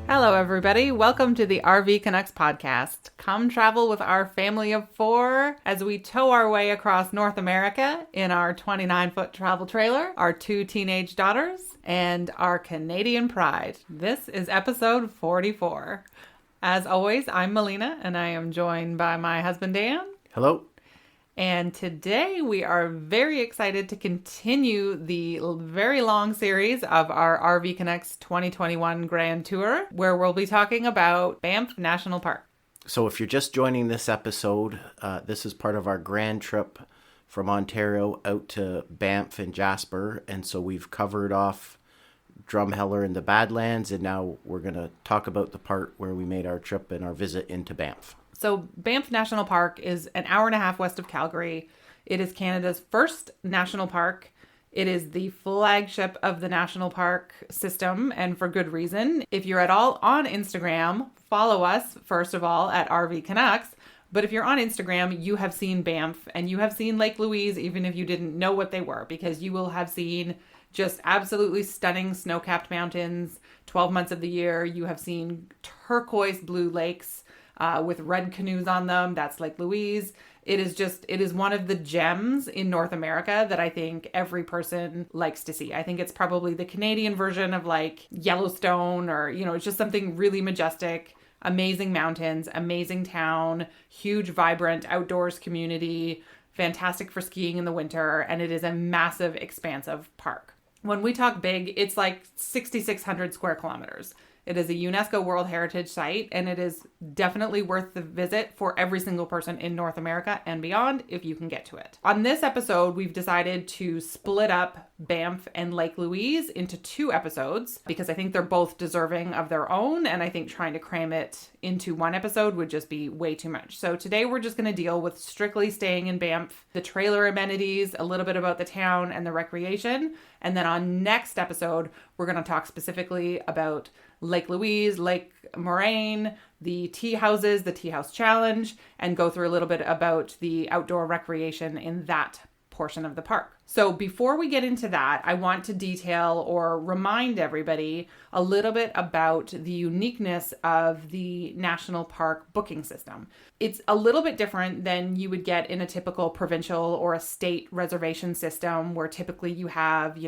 Hello, everybody. Welcome to the RV Connects podcast. Come travel with our family of four as we tow our way across North America in our 29-foot travel trailer, our two teenage daughters, and our Canadian pride. This is episode 44. As always, I'm Melina, and I am joined by my husband, Dan. Hello. And today we are very excited to continue the very long series of our RV Connects 2021 Grand Tour, where we'll be talking about Banff National Park. So if you're just joining this episode, this is part of our grand trip from Ontario out to Banff and Jasper. And so we've covered off Drumheller and the Badlands, and now we're going to talk about the part where we made our trip and our visit into Banff. So Banff National Park is an hour and a half west of Calgary. It is Canada's first national park. It is the flagship of the national park system, and for good reason. If you're at all on Instagram, follow us, first of all, at RV Canucks. But if you're on Instagram, you have seen Banff and you have seen Lake Louise, even if you didn't know what they were, because you will have seen just absolutely stunning snow-capped mountains 12 months of the year. You have seen turquoise blue lakes with red canoes on them. That's Lake Louise. It is one of the gems in North America that I think every person likes to see. I think it's probably the Canadian version of like Yellowstone, or, it's just something really majestic, amazing mountains, amazing town, huge, vibrant outdoors community, fantastic for skiing in the winter. And it is a massive, expansive park. When we talk big, it's like 6,600 square kilometers. It is a UNESCO World Heritage Site, and it is definitely worth the visit for every single person in North America and beyond if you can get to it. On this episode, we've decided to split up Banff and Lake Louise into two episodes because I think they're both deserving of their own, and I think trying to cram it into one episode would just be way too much. So today we're just going to deal with strictly staying in Banff, the trailer amenities, a little bit about the town and the recreation, and then on next episode, we're going to talk specifically about Lake Louise, Lake Moraine, the tea houses, the tea house challenge, and go through a little bit about the outdoor recreation in that portion of the park. So before we get into that, I want to detail or remind everybody a little bit about the uniqueness of the national park booking system. It's a little bit different than you would get in a typical provincial or a state reservation system where typically you have,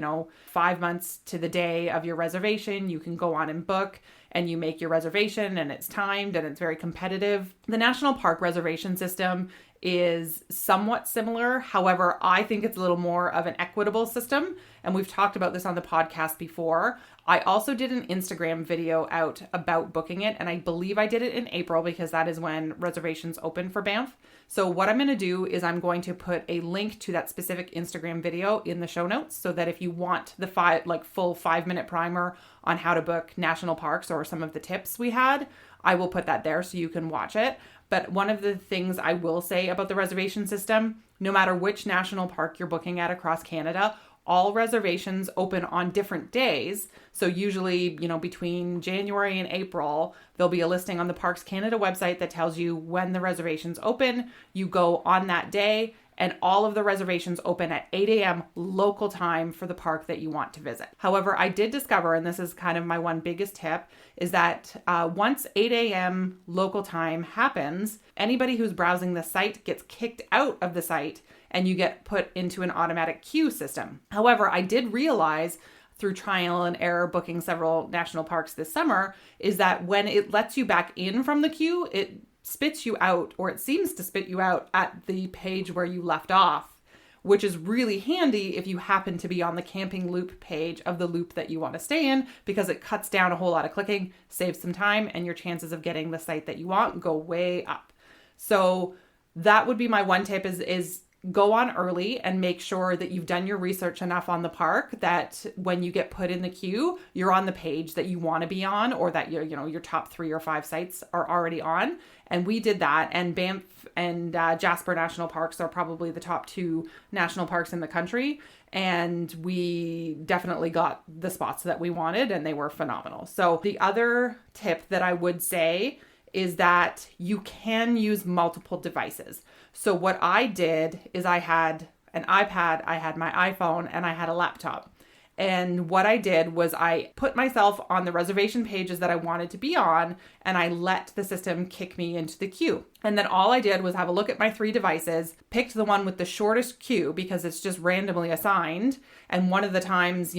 5 months to the day of your reservation. You can go on and book and you make your reservation and it's timed and it's very competitive. The national park reservation system is somewhat similar. However, I think it's a little more of an equitable system. And we've talked about this on the podcast before. I also did an Instagram video out about booking it. And I believe I did it in April because that is when reservations open for Banff. So what I'm going to do is I'm going to put a link to that specific Instagram video in the show notes so that if you want the full 5-minute primer on how to book national parks or some of the tips we had, I will put that there so you can watch it. But one of the things I will say about the reservation system, no matter which national park you're booking at across Canada, all reservations open on different days. So usually, between January and April, there'll be a listing on the Parks Canada website that tells you when the reservations open. You go on that day, and all of the reservations open at 8 a.m. local time for the park that you want to visit. However, I did discover, and this is kind of my one biggest tip, is that once 8 a.m. local time happens, anybody who's browsing the site gets kicked out of the site and you get put into an automatic queue system. However, I did realize through trial and error booking several national parks this summer is that when it lets you back in from the queue, it spits you out, or it seems to spit you out at the page where you left off, which is really handy if you happen to be on the camping loop page of the loop that you want to stay in, because it cuts down a whole lot of clicking, saves some time, and your chances of getting the site that you want go way up. So that would be my one tip is go on early and make sure that you've done your research enough on the park that when you get put in the queue, you're on the page that you want to be on, or that your top 3 or 5 sites are already on. And we did that. And Banff and Jasper National Parks are probably the top 2 national parks in the country. And we definitely got the spots that we wanted, and they were phenomenal. So the other tip that I would say is that you can use multiple devices. So what I did is I had an iPad, I had my iPhone, and I had a laptop. And what I did was I put myself on the reservation pages that I wanted to be on, and I let the system kick me into the queue. And then all I did was have a look at my 3 devices, picked the one with the shortest queue because it's just randomly assigned. And one of the times,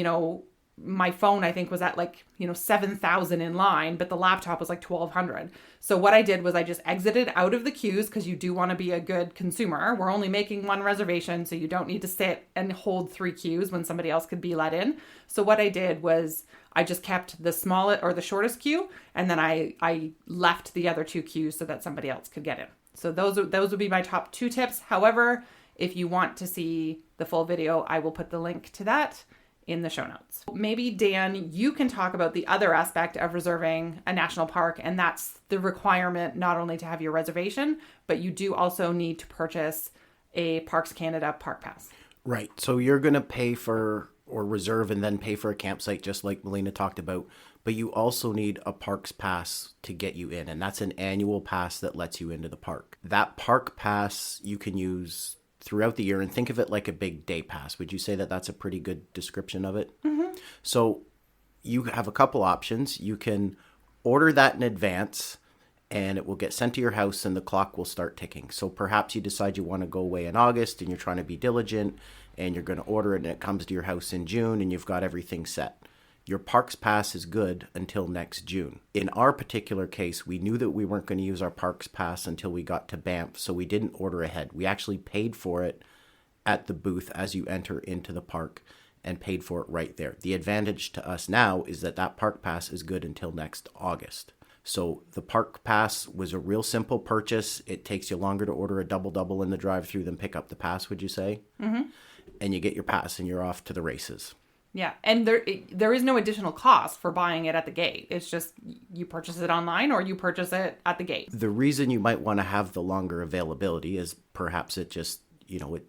my phone, I think, was at 7,000 in line, but the laptop was 1,200. So what I did was I just exited out of the queues because you do want to be a good consumer. We're only making 1 reservation, so you don't need to sit and hold 3 queues when somebody else could be let in. So what I did was I just kept the smallest or the shortest queue, and then I left the other 2 queues so that somebody else could get in. So those would be my top 2 tips. However, if you want to see the full video, I will put the link to that in the show notes. Maybe Dan, you can talk about the other aspect of reserving a national park, and that's the requirement not only to have your reservation, but you do also need to purchase a Parks Canada Park Pass. Right. So you're going to pay for or reserve and then pay for a campsite, just like Melina talked about. But you also need a Parks Pass to get you in, and that's an annual pass that lets you into the park. That Park Pass you can use throughout the year, and think of it like a big day pass. Would you say that that's a pretty good description of it? Mm-hmm. So you have a couple options. You can order that in advance and it will get sent to your house and the clock will start ticking. So perhaps you decide you want to go away in August and you're trying to be diligent and you're going to order it and it comes to your house in June and you've got everything set. Your Parks Pass is good until next June. In our particular case, we knew that we weren't going to use our Parks Pass until we got to Banff, so we didn't order ahead. We actually paid for it at the booth as you enter into the park and paid for it right there. The advantage to us now is that Park Pass is good until next August. So the Park Pass was a real simple purchase. It takes you longer to order a double in the drive-thru than pick up the pass, would you say? Mm-hmm. And you get your pass and you're off to the races. Yeah, and there is no additional cost for buying it at the gate. It's just you purchase it online or you purchase it at the gate. The reason you might want to have the longer availability is perhaps it just, it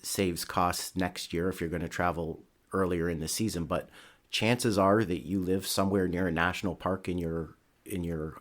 saves costs next year if you're going to travel earlier in the season. But chances are that you live somewhere near a national park in your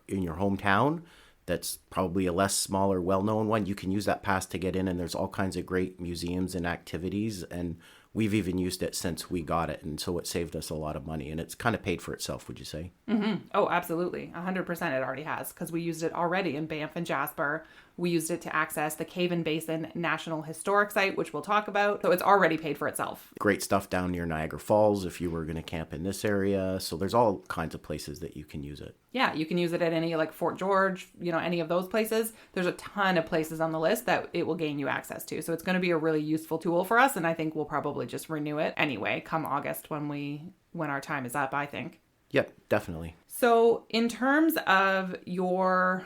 hometown. That's probably a less smaller, well-known one. You can use that pass to get in, and there's all kinds of great museums and activities, and we've even used it since we got it, and so it saved us a lot of money, and it's kind of paid for itself, would you say? Mm-hmm. Oh, absolutely. 100% it already has, because we used it already in Banff and Jasper. We used it to access the Cave and Basin National Historic Site, which we'll talk about. So it's already paid for itself. Great stuff down near Niagara Falls if you were going to camp in this area. So there's all kinds of places that you can use it. Yeah, you can use it at any, Fort George, any of those places. There's a ton of places on the list that it will gain you access to. So it's going to be a really useful tool for us. And I think we'll probably just renew it anyway come August when our time is up, I think. Yep, definitely. So in terms of your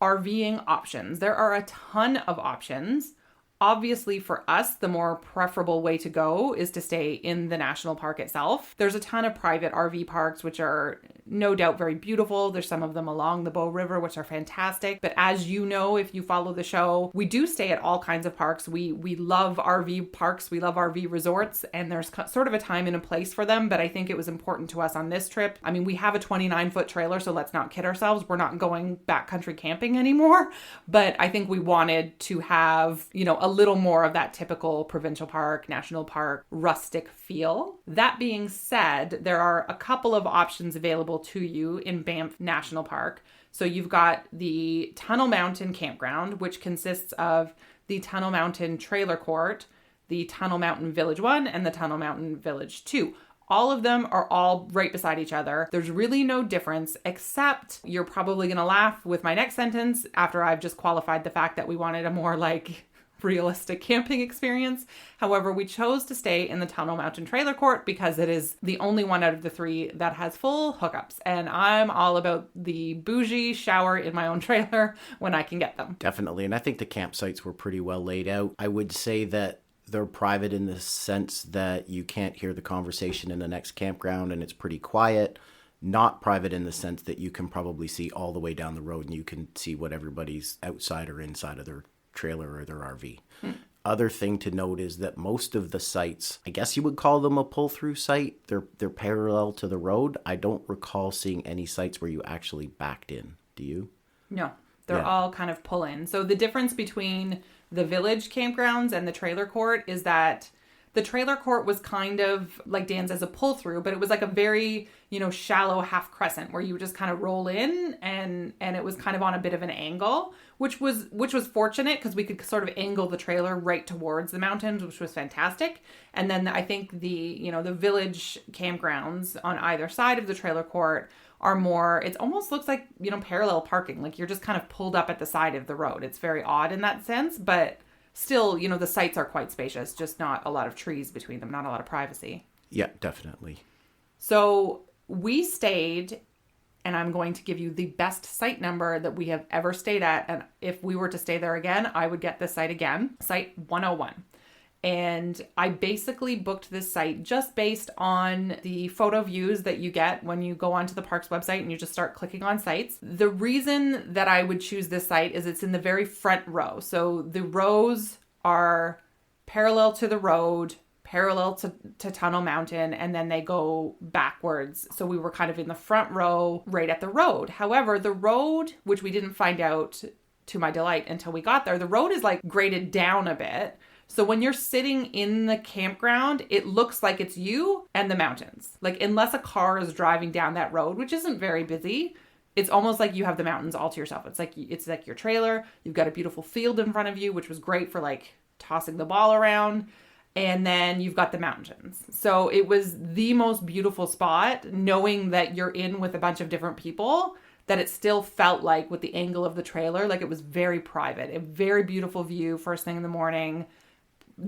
RVing options, there are a ton of options. Obviously, for us, the more preferable way to go is to stay in the national park itself. There's a ton of private RV parks, which are no doubt very beautiful. There's some of them along the Bow River, which are fantastic. But as you know, if you follow the show, we do stay at all kinds of parks. We love RV parks. We love RV resorts, and there's sort of a time and a place for them. But I think it was important to us on this trip. I mean, we have a 29-foot trailer, so let's not kid ourselves. We're not going backcountry camping anymore. But I think we wanted to have, a little more of that typical provincial park, national park, rustic feel. That being said, there are a couple of options available to you in Banff National Park. So you've got the Tunnel Mountain Campground, which consists of the Tunnel Mountain Trailer Court, the Tunnel Mountain Village 1, and the Tunnel Mountain Village 2. All of them are all right beside each other. There's really no difference, except you're probably going to laugh with my next sentence after I've just qualified the fact that we wanted a more realistic camping experience. However, we chose to stay in the Tunnel Mountain Trailer Court because it is the only one out of the 3 that has full hookups. And I'm all about the bougie shower in my own trailer when I can get them. Definitely. And I think the campsites were pretty well laid out. I would say that they're private in the sense that you can't hear the conversation in the next campground and it's pretty quiet. Not private in the sense that you can probably see all the way down the road and you can see what everybody's outside or inside of their trailer or their RV. Other thing to note is that most of the sites, I guess you would call them a pull-through site. They're parallel to the road. I don't recall seeing any sites where you actually backed in. Do you? No, they're all kind of pull in. So the difference between the village campgrounds and the trailer court is that The trailer court was kind of like Dan says, a pull through, but it was like a very, shallow half crescent where you would just kind of roll in and it was kind of on a bit of an angle, which was fortunate because we could sort of angle the trailer right towards the mountains, which was fantastic. And then I think the village campgrounds on either side of the trailer court are more, it almost looks like, parallel parking. Like you're just kind of pulled up at the side of the road. It's very odd in that sense, but still, the sites are quite spacious, just not a lot of trees between them, not a lot of privacy. Yeah, definitely. So we stayed, and I'm going to give you the best site number that we have ever stayed at. And if we were to stay there again, I would get this site again, site 101. And I basically booked this site just based on the photo views that you get when you go onto the park's website and you just start clicking on sites. The reason that I would choose this site is it's in the very front row. So the rows are parallel to the road, parallel to Tunnel Mountain, and then they go backwards. So we were kind of in the front row right at the road. However, the road, which we didn't find out to my delight until we got there, the road is like graded down a bit. So when you're sitting in the campground, it looks like it's you and the mountains. Like unless a car is driving down that road, which isn't very busy, it's almost like you have the mountains all to yourself. It's like your trailer. You've got a beautiful field in front of you, which was great for like tossing the ball around. And then you've got the mountains. So it was the most beautiful spot, knowing that you're in with a bunch of different people, that it still felt like with the angle of the trailer, like it was very private. A very beautiful view first thing in the morning.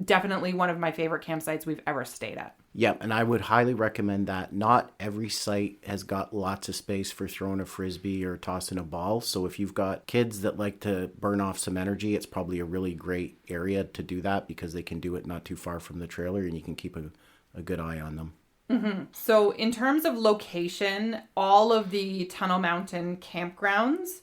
Definitely one of my favorite campsites we've ever stayed at. Yeah, and I would highly recommend that. Not every site has got lots of space for throwing a frisbee or tossing a ball. So if you've got kids that like to burn off some energy, it's probably a really great area to do that because they can do it not too far from the trailer and you can keep a good eye on them. Mm-hmm. So in terms of location, all of the Tunnel Mountain campgrounds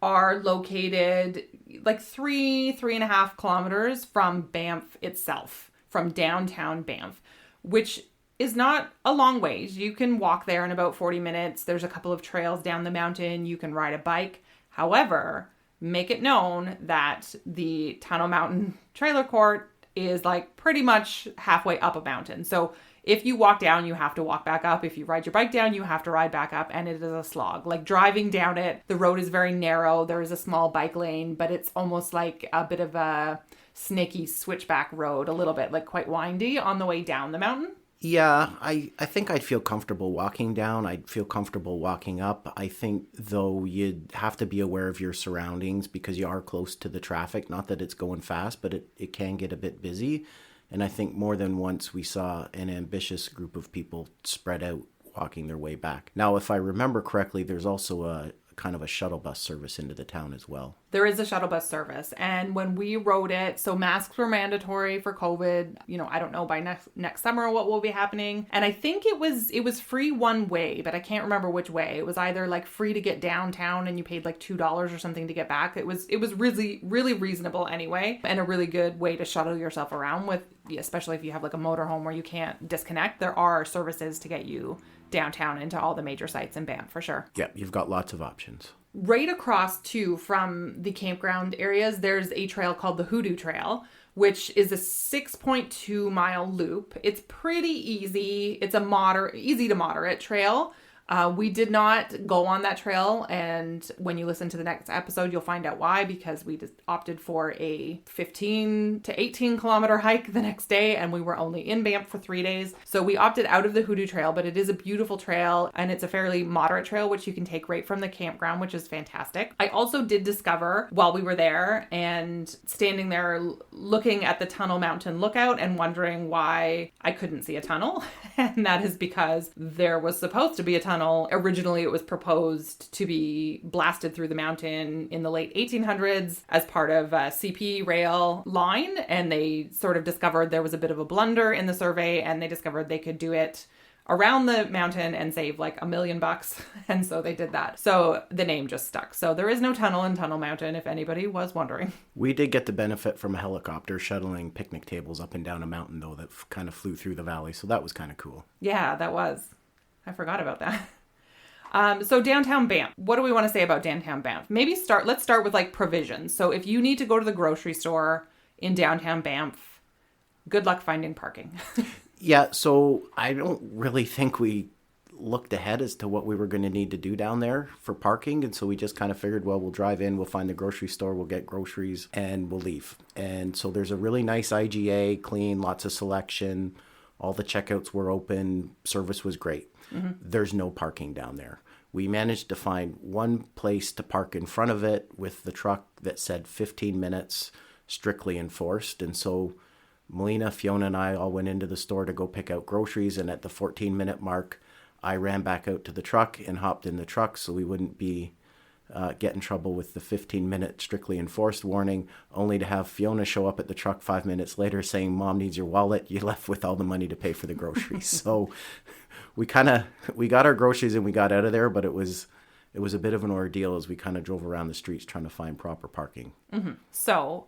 are located like 3.5 kilometers from Banff itself, from downtown Banff, which is not a long ways. You can walk there in about 40 minutes. There's a couple of trails down the mountain. You can ride a bike. However, make it known that the Tunnel Mountain trailer court is like pretty much halfway up a mountain. So if you walk down, you have to walk back up. If you ride your bike down, you have to ride back up, and it is a slog. Like driving down it, the road is very narrow. There is a small bike lane, but it's almost like a bit of a snaky switchback road, a little bit like quite windy on the way down the mountain. Yeah, I think I'd feel comfortable walking down. I'd feel comfortable walking up. I think, though, you'd have to be aware of your surroundings because you are close to the traffic. Not that it's going fast, but it can get a bit busy. And I think more than once we saw an ambitious group of people spread out walking their way back. Now, if I remember correctly, there's also a kind of a shuttle bus service into the town as well. There is a shuttle bus service. And when we rode it, so masks were mandatory for COVID. I don't know by next summer what will be happening. And I think it was free one way, but I can't remember which way. It was either like free to get downtown and you paid like $2 or something to get back. It was really, really reasonable anyway, and a really good way to shuttle yourself around with, especially if you have like a motorhome where you can't disconnect. There are services to get you downtown into all the major sites in Banff for sure. Yeah, you've got lots of options. Right across too from the campground areas, there's a trail called the Hoodoo Trail, which is a 6.2 mile loop. It's pretty easy. It's a easy to moderate trail. We did not go on that trail, and when you listen to the next episode, you'll find out why, because we just opted for a 15 to 18 kilometer hike the next day, and we were only in Banff for 3 days. So we opted out of the Hoodoo Trail, but it is a beautiful trail, and it's a fairly moderate trail, which you can take right from the campground, which is fantastic. I also did discover while we were there and standing there looking at the Tunnel Mountain lookout and wondering why I couldn't see a tunnel. And that is because there was supposed to be a tunnel. Originally, it was proposed to be blasted through the mountain in the late 1800s as part of a CP rail line. And they sort of discovered there was a bit of a blunder in the survey, and they discovered they could do it around the mountain and save like $1 million. And so they did that. So the name just stuck. So there is no tunnel in Tunnel Mountain, if anybody was wondering. We did get the benefit from a helicopter shuttling picnic tables up and down a mountain, though, that kind of flew through the valley. So that was kind of cool. Yeah, that was. I forgot about that. So downtown Banff, what do we want to say about downtown Banff? Let's start with like provisions. So if you need to go to the grocery store in downtown Banff, good luck finding parking. Yeah, so I don't really think we looked ahead as to what we were going to need to do down there for parking. And so we just kind of figured, well, we'll drive in, we'll find the grocery store, we'll get groceries, and we'll leave. And so there's a really nice IGA, clean, lots of selection. All the checkouts were open. Service was great. Mm-hmm. There's no parking down there. We managed to find one place to park in front of it with the truck that said 15 minutes, strictly enforced. And so Melina, Fiona, and I all went into the store to go pick out groceries. And at the 14-minute mark, I ran back out to the truck and hopped in the truck so we wouldn't be get in trouble with the 15-minute strictly enforced warning, only to have Fiona show up at the truck 5 minutes later saying, "Mom needs your wallet. You left with all the money to pay for the groceries." So we got our groceries and we got out of there, but it was a bit of an ordeal as we kind of drove around the streets trying to find proper parking. Mm-hmm. So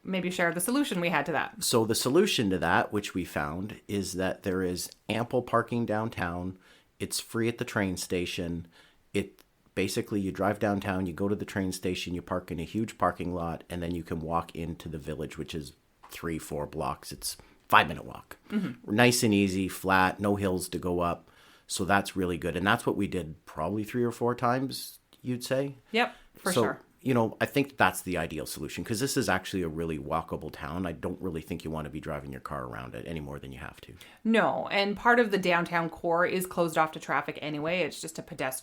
maybe share the solution we had to that. So the solution to that, which we found, is that there is ample parking downtown. It's free at the train station. Basically, you drive downtown, you go to the train station, you park in a huge parking lot, and then you can walk into the village, which is 3-4 blocks. It's 5-minute walk. Mm-hmm. Nice and easy, flat, no hills to go up. So that's really good. And that's what we did probably 3 or 4 times, you'd say? Yep, for sure. I think that's the ideal solution because this is actually a really walkable town. I don't really think you want to be driving your car around it any more than you have to. No, and part of the downtown core is closed off to traffic anyway. It's just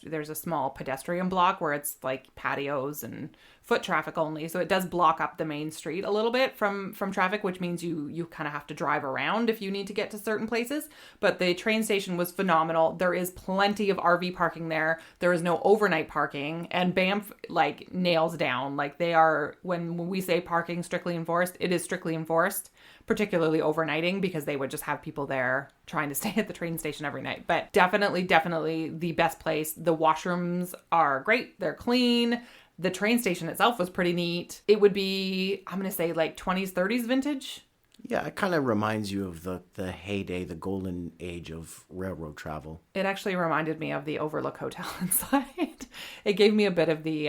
there's a small pedestrian block where it's like patios and foot traffic only. So it does block up the main street a little bit from traffic, which means you kind of have to drive around if you need to get to certain places. But the train station was phenomenal. There is plenty of RV parking there. There is no overnight parking, and Banff nails down. They are, when we say parking strictly enforced, it is strictly enforced, particularly overnighting, because they would just have people there trying to stay at the train station every night. But definitely the best place. The washrooms are great. They're clean. The train station itself was pretty neat. It would be, I'm going to say 20s, 30s vintage. Yeah, it kind of reminds you of the heyday, the golden age of railroad travel. It actually reminded me of the Overlook Hotel inside. It gave me a bit of the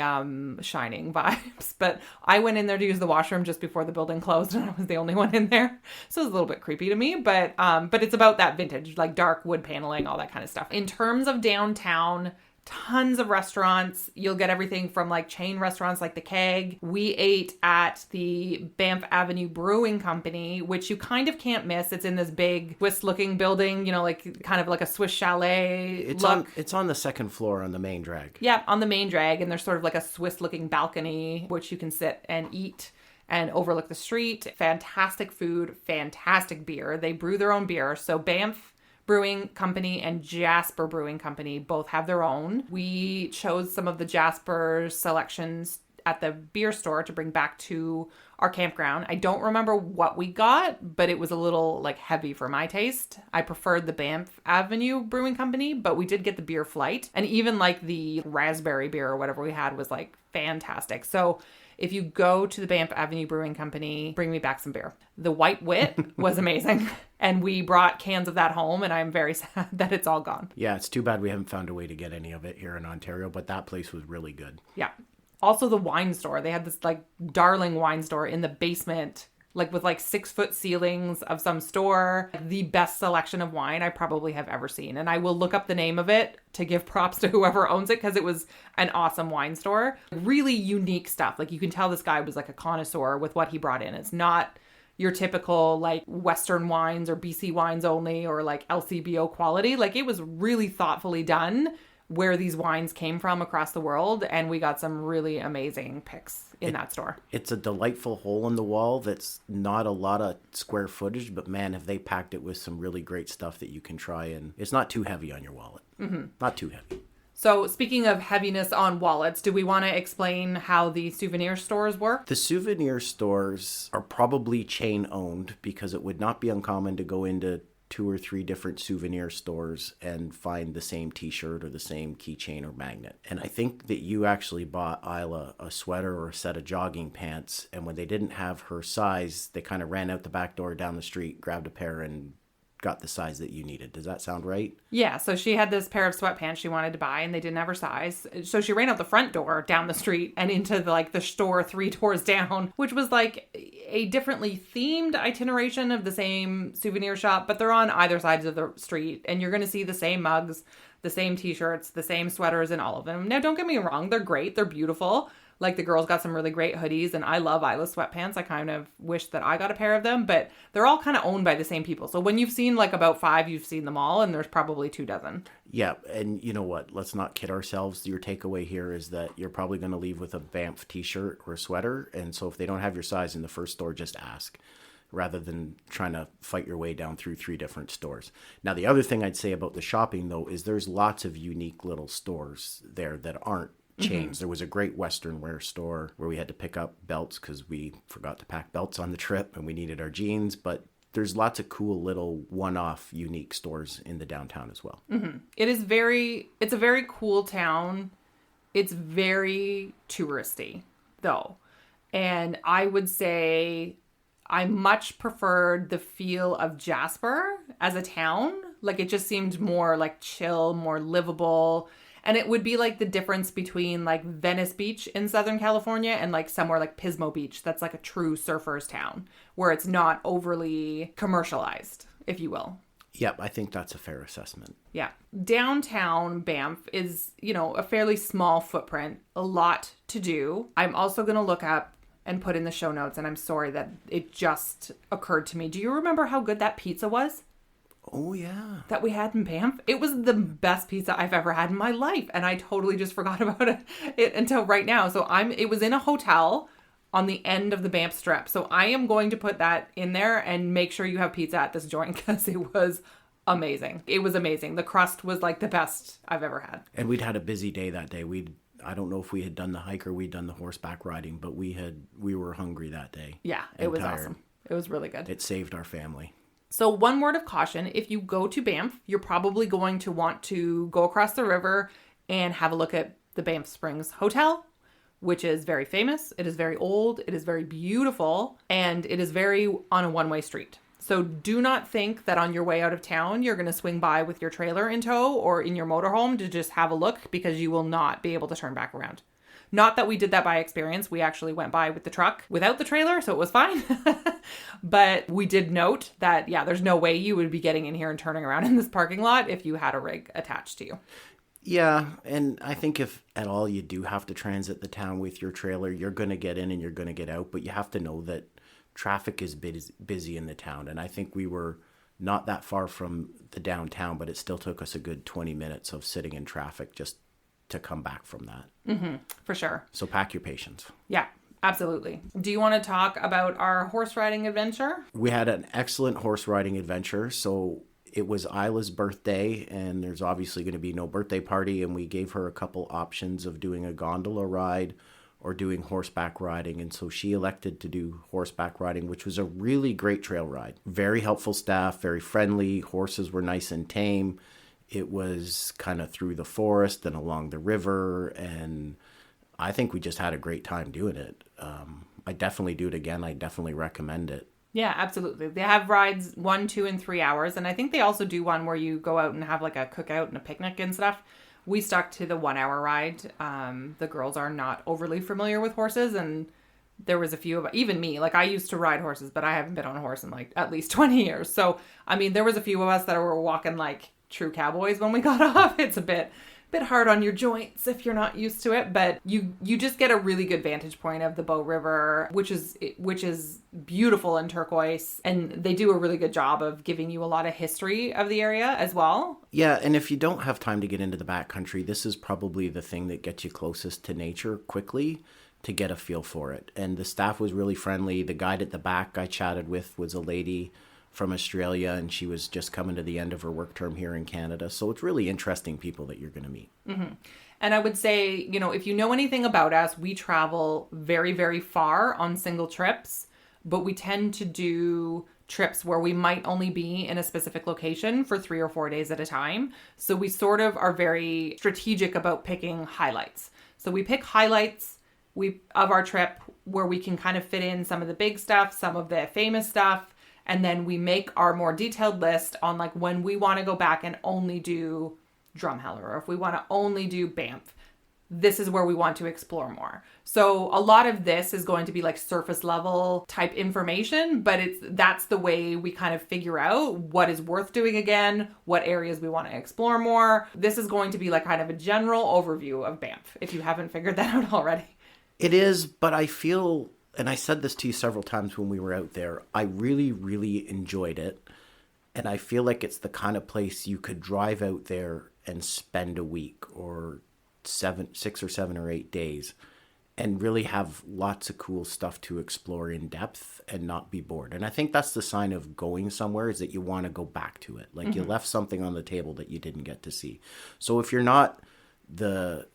Shining vibes. But I went in there to use the washroom just before the building closed, and I was the only one in there. So it was a little bit creepy to me. But it's about that vintage, dark wood paneling, all that kind of stuff. In terms of downtown, tons of restaurants. You'll get everything from chain restaurants like the Keg. We ate at the Banff Avenue Brewing Company, which you kind of can't miss. It's in this big Swiss looking building, kind of like a Swiss chalet. It's on the second floor on the main drag. Yeah, on the main drag. And there's sort of like a Swiss looking balcony, which you can sit and eat and overlook the street. Fantastic food, fantastic beer. They brew their own beer. So Banff Brewing Company and Jasper Brewing Company both have their own. We chose some of the Jasper selections at the beer store to bring back to our campground. I don't remember what we got, but it was a little heavy for my taste. I preferred the Banff Avenue Brewing Company, but we did get the beer flight. And even the raspberry beer or whatever we had was fantastic. So if you go to the Banff Avenue Brewing Company, bring me back some beer. The White Wit was amazing. And we brought cans of that home, and I'm very sad that it's all gone. Yeah, it's too bad we haven't found a way to get any of it here in Ontario, but that place was really good. Yeah. Also the wine store. They had this darling wine store in the basement, with 6-foot ceilings of some store. The best selection of wine I probably have ever seen. And I will look up the name of it to give props to whoever owns it, because it was an awesome wine store. Really unique stuff. You can tell this guy was a connoisseur with what he brought in. It's not your typical Western wines or BC wines only, or LCBO quality. It was really thoughtfully done where these wines came from across the world, and we got some really amazing picks in that store. It's a delightful hole in the wall that's not a lot of square footage, but man, have they packed it with some really great stuff that you can try, and it's not too heavy on your wallet. Mm-hmm. Not too heavy. So speaking of heaviness on wallets, do we want to explain how the souvenir stores work? The souvenir stores are probably chain owned, because it would not be uncommon to go into 2 or 3 different souvenir stores and find the same t-shirt or the same keychain or magnet. And I think that you actually bought Isla a sweater or a set of jogging pants, and when they didn't have her size, they kind of ran out the back door down the street, grabbed a pair, and got the size that you needed. Does that sound right? Yeah, so she had this pair of sweatpants she wanted to buy, and they didn't have her size. So she ran out the front door down the street and into the store 3 doors down, which was a differently themed itineration of the same souvenir shop, but they're on either sides of the street, and you're going to see the same mugs, the same t-shirts, the same sweaters in all of them. Now, don't get me wrong, they're great, they're beautiful. Like, the girls got some really great hoodies, and I love Isla's sweatpants. I kind of wish that I got a pair of them, but they're all kind of owned by the same people. So when you've seen like about 5, you've seen them all, and there's probably 24. Yeah, and you know what? Let's not kid ourselves. Your takeaway here is that you're probably going to leave with a Banff t-shirt or a sweater, and so if they don't have your size in the first store, just ask, rather than trying to fight your way down through 3 different stores. Now, the other thing I'd say about the shopping, though, is there's lots of unique little stores there that aren't chains. There was a great Western wear store where we had to pick up belts because we forgot to pack belts on the trip and we needed our jeans, but there's lots of cool little one-off unique stores in the downtown as well. It's a very cool town. It's very touristy though. And I would say I much preferred the feel of Jasper as a town. Like, it just seemed more like chill, more livable. And it would be like the difference between like Venice Beach in Southern California and like somewhere like Pismo Beach that's like a true surfer's town where it's not overly commercialized, if you will. Yep, I think that's a fair assessment. Yeah. Downtown Banff is, a fairly small footprint, a lot to do. I'm also going to look up and put in the show notes, and I'm sorry that it just occurred to me. Do you remember how good that pizza was? Oh, yeah. That we had in Banff? It was the best pizza I've ever had in my life, and I totally just forgot about it until right now. So it was in a hotel on the end of the Banff Strip. So I am going to put that in there and make sure you have pizza at this joint because it was amazing. It was amazing. The crust was like the best I've ever had. And we'd had a busy day that day. I don't know if we had done the hike or we'd done the horseback riding, but we were hungry that day. Yeah, it was awesome. It was really good. It saved our family. So one word of caution, if you go to Banff, you're probably going to want to go across the river and have a look at the Banff Springs Hotel, which is very famous. It is very old. It is very beautiful. And it is very on a one-way street. So do not think that on your way out of town, you're going to swing by with your trailer in tow or in your motorhome to just have a look, because you will not be able to turn back around. Not that we did that by experience. We actually went by with the truck without the trailer, so it was fine. But we did note that, there's no way you would be getting in here and turning around in this parking lot if you had a rig attached to you. Yeah, and I think if at all you do have to transit the town with your trailer, you're going to get in and you're going to get out, but you have to know that traffic is busy in the town. And I think we were not that far from the downtown, but it still took us a good 20 minutes of sitting in traffic just to come back from that. For sure. So pack your patience. Yeah, absolutely. Do you want to talk about our horse riding adventure? We had an excellent horse riding adventure. So it was Isla's birthday, and there's obviously going to be no birthday party, and we gave her a couple options of doing a gondola ride or doing horseback riding. And so she elected to do horseback riding, which was a really great trail ride. Very helpful staff, very friendly. Horses were nice and tame. It was kind of through the forest and along the river, and I think we just had a great time doing it. I definitely do it again. I definitely recommend it. Yeah, absolutely. They have rides 1, 2, and 3 hours, and I think they also do one where you go out and have like a cookout and a picnic and stuff. We stuck to the 1-hour ride. The girls are not overly familiar with horses, and there was a few of, even me, like I used to ride horses, but I haven't been on a horse in like at least 20 years. So, I mean, there was a few of us that were walking like true cowboys when we got off. It's a bit hard on your joints if you're not used to it, but you just get a really good vantage point of the Bow River, which is beautiful and turquoise, and they do a really good job of giving you a lot of history of the area as well. Yeah, and if you don't have time to get into the backcountry, this is probably the thing that gets you closest to nature quickly to get a feel for it. And the staff was really friendly. The guide at the back I chatted with was a lady from Australia, and she was just coming to the end of her work term here in Canada. So it's really interesting people that you're going to meet. And I would say, if you know anything about us, we travel very, very far on single trips, but we tend to do trips where we might only be in a specific location for 3 or 4 days at a time. So we sort of are very strategic about picking highlights. So we pick highlights of our trip where we can kind of fit in some of the big stuff, some of the famous stuff, and then we make our more detailed list on like when we want to go back and only do Drumheller, or if we want to only do Banff. this is where we want to explore more. So a lot of this is going to be like surface level type information, but that's the way we kind of figure out what is worth doing again, what areas we want to explore more. This is going to be like kind of a general overview of Banff, if you haven't figured that out already. It is, but I feel, and I said this to you several times when we were out there, I really, really enjoyed it. And I feel like it's the kind of place you could drive out there and spend a week or 6 or 7 or 8 days and really have lots of cool stuff to explore in depth and not be bored. And I think that's the sign of going somewhere, is that you want to go back to it. Like you left something on the table that you didn't get to see. So if you're not the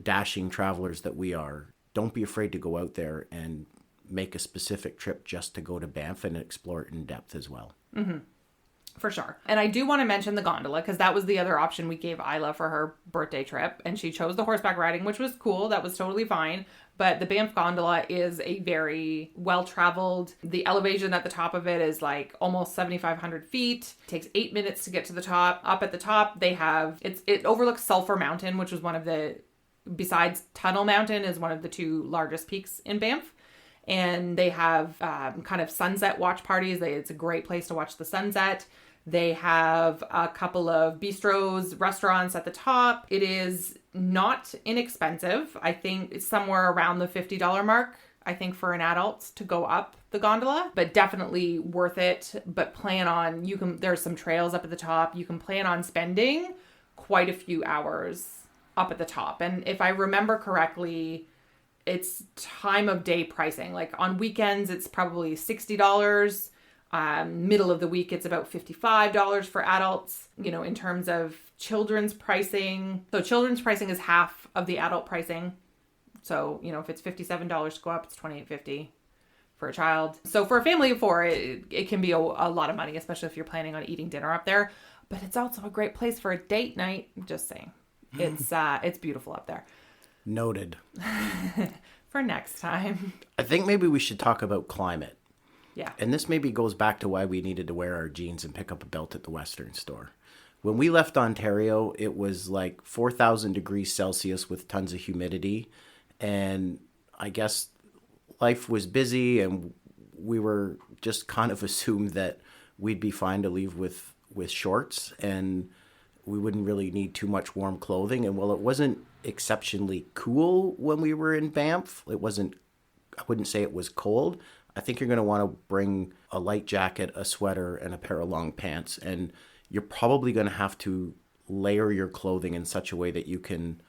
dashing travelers that we are, don't be afraid to go out there and make a specific trip just to go to Banff and explore it in depth as well. Mm-hmm. For sure. And I do want to mention the gondola, because that was the other option we gave Isla for her birthday trip. And she chose the horseback riding, which was cool. That was totally fine. But the Banff gondola is a very well-traveled. The elevation at the top of it is like almost 7,500 feet. It takes 8 minutes to get to the top. Up at the top, they have, it overlooks Sulphur Mountain, which was one of the, besides Tunnel Mountain, is one of the 2 largest peaks in Banff. And they have kind of sunset watch parties. It's a great place to watch the sunset. They have a couple of bistros, restaurants at the top. It is not inexpensive. I think it's somewhere around the $50 mark, I think, for an adult to go up the gondola, but definitely worth it. But there's some trails up at the top. You can plan on spending quite a few hours up at the top. And if I remember correctly, it's time of day pricing. Like on weekends, it's probably $60. Middle of the week, it's about $55 for adults, in terms of children's pricing. So children's pricing is half of the adult pricing. So, if it's $57 to go up, it's $28.50 for a child. So for a family of 4, it can be a lot of money, especially if you're planning on eating dinner up there. But it's also a great place for a date night. I'm just saying. It's beautiful up there. Noted. For next time. I think maybe we should talk about climate. Yeah. And this maybe goes back to why we needed to wear our jeans and pick up a belt at the Western store. When we left Ontario, it was like 4,000 degrees Celsius with tons of humidity. And I guess life was busy and we were just kind of assumed that we'd be fine to leave with shorts and we wouldn't really need too much warm clothing. And while it wasn't exceptionally cool when we were in Banff, I wouldn't say it was cold. I think you're going to want to bring a light jacket, a sweater, and a pair of long pants. And you're probably going to have to layer your clothing in such a way that you can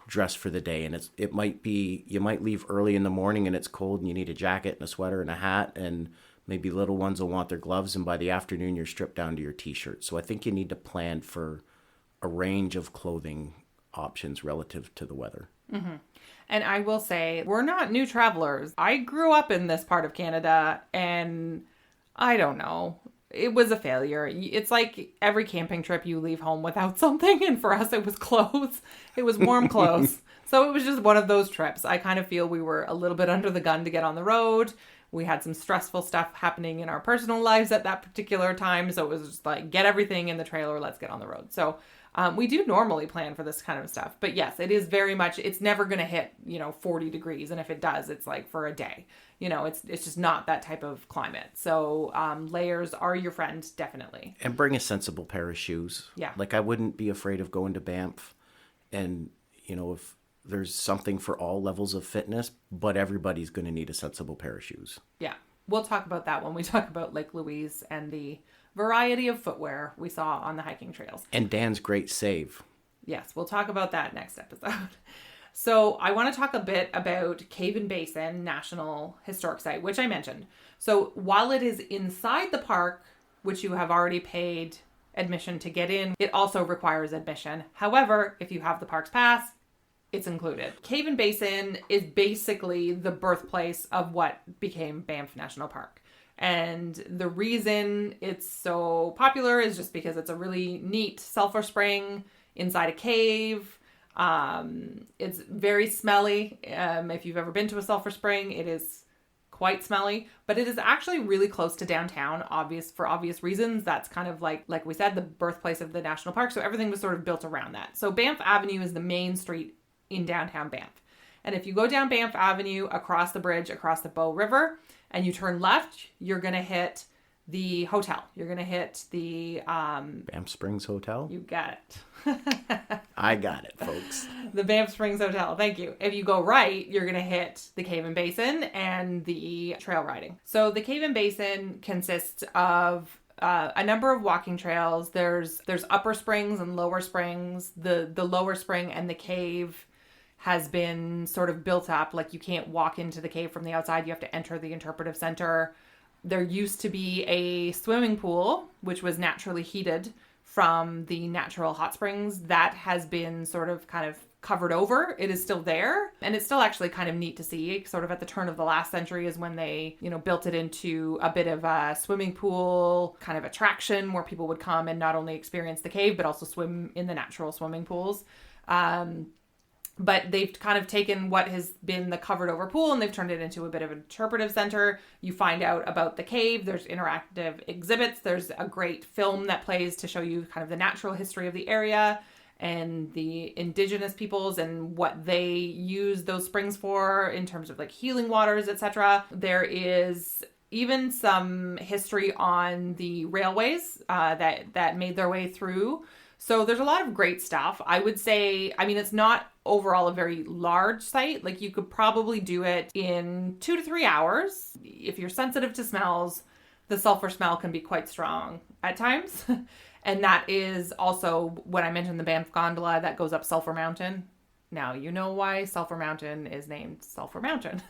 dress for the day. And it might be, you might leave early in the morning and it's cold and you need a jacket and a sweater and a hat, and maybe little ones will want their gloves. And by the afternoon, you're stripped down to your t-shirt. So I think you need to plan for a range of clothing options relative to the weather. Mm-hmm. And I will say, we're not new travelers. I grew up in this part of Canada and I don't know, it was a failure. It's like every camping trip you leave home without something. And for us, it was clothes. It was warm clothes. So it was just one of those trips. I kind of feel we were a little bit under the gun to get on the road. We had some stressful stuff happening in our personal lives at that particular time. So it was just like, get everything in the trailer, let's get on the road. So we do normally plan for this kind of stuff. But yes, it is very much, it's never going to hit, 40 degrees. And if it does, it's like for a day. It's just not that type of climate. So layers are your friend, definitely. And bring a sensible pair of shoes. Yeah. Like I wouldn't be afraid of going to Banff. And, if there's something for all levels of fitness, but everybody's going to need a sensible pair of shoes. Yeah. We'll talk about that when we talk about Lake Louise and the variety of footwear we saw on the hiking trails. And Dan's great save. Yes, we'll talk about that next episode. So I want to talk a bit about Cave and Basin National Historic Site, which I mentioned. So while it is inside the park, which you have already paid admission to get in, it also requires admission. However, if you have the park's pass, it's included. Cave and Basin is basically the birthplace of what became Banff National Park. And the reason it's so popular is just because it's a really neat sulfur spring inside a cave. It's very smelly. If you've ever been to a sulfur spring, it is quite smelly, but it is actually really close to downtown, for obvious reasons. That's kind of like we said, the birthplace of the national park. So everything was sort of built around that. So Banff Avenue is the main street in downtown Banff. And if you go down Banff Avenue, across the bridge, across the Bow River, and you turn left, you're going to hit the hotel. You're going to hit the... Banff Springs Hotel? You got it. I got it, folks. The Banff Springs Hotel. Thank you. If you go right, you're going to hit the Cave and Basin and the trail riding. So the Cave and Basin consists of a number of walking trails. There's upper springs and lower springs. The lower spring and the cave has been sort of built up. Like, you can't walk into the cave from the outside. You have to enter the interpretive center. There used to be a swimming pool, which was naturally heated from the natural hot springs. That has been sort of kind of covered over. It is still there, and it's still actually kind of neat to see. Sort of at the turn of the last century is when they, built it into a bit of a swimming pool kind of attraction where people would come and not only experience the cave, but also swim in the natural swimming pools. But they've kind of taken what has been the covered over pool and they've turned it into a bit of an interpretive center. You find out about the cave. There's interactive exhibits. There's a great film that plays to show you kind of the natural history of the area and the indigenous peoples and what they use those springs for in terms of like healing waters, etc. There is even some history on the railways that made their way through. So there's a lot of great stuff. I would say, it's not overall a very large site. Like, you could probably do it in 2 to 3 hours. If you're sensitive to smells, the sulfur smell can be quite strong at times. And that is also when I mentioned the Banff Gondola that goes up Sulphur Mountain. Now, you know why Sulphur Mountain is named Sulphur Mountain.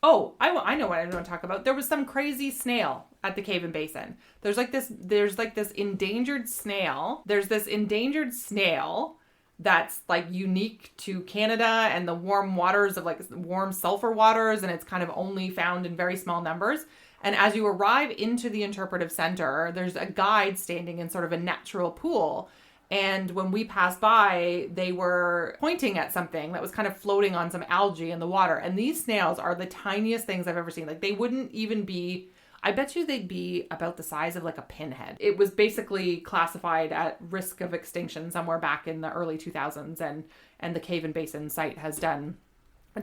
Oh, I know what I want to talk about. There was some crazy snail at the Cave and Basin. There's this endangered snail. There's this endangered snail that's like unique to Canada and the warm waters of like warm sulfur waters. And it's kind of only found in very small numbers. And as you arrive into the interpretive center, there's a guide standing in sort of a natural pool. And when we passed by, they were pointing at something that was kind of floating on some algae in the water. And these snails are the tiniest things I've ever seen. Like, they wouldn't even be, I bet you they'd be about the size of like a pinhead. It was basically classified at risk of extinction somewhere back in the early 2000s. And the Cave and Basin site has done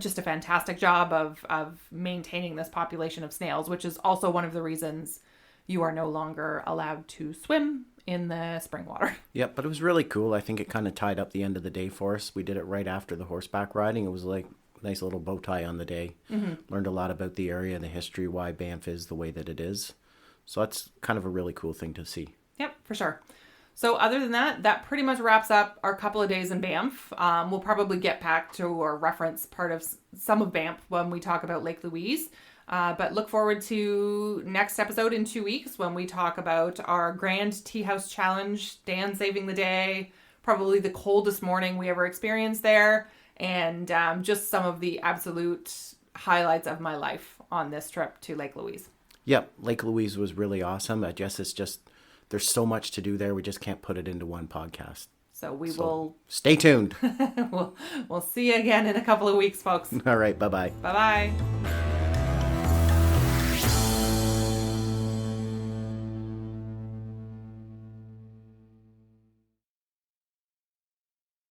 just a fantastic job of maintaining this population of snails, which is also one of the reasons you are no longer allowed to swim in the spring water. Yep, but it was really cool. I think it kind of tied up the end of the day for us. We did it right after the horseback riding. It was like a nice little bow tie on the day. Mm-hmm. Learned a lot about the area and the history, why Banff is the way that it is. So that's kind of a really cool thing to see. Yep, for sure. So other than that, that pretty much wraps up our couple of days in Banff. We'll probably get back to or reference part of some of Banff when we talk about Lake Louise. But look forward to next episode in 2 weeks when we talk about our Grand Tea House Challenge, Dan saving the day, probably the coldest morning we ever experienced there, and just some of the absolute highlights of my life on this trip to Lake Louise. Yep, Lake Louise was really awesome. I guess it's just, there's so much to do there. We just can't put it into one podcast. So will stay tuned. We'll see you again in a couple of weeks, folks. All right, bye-bye. Bye-bye.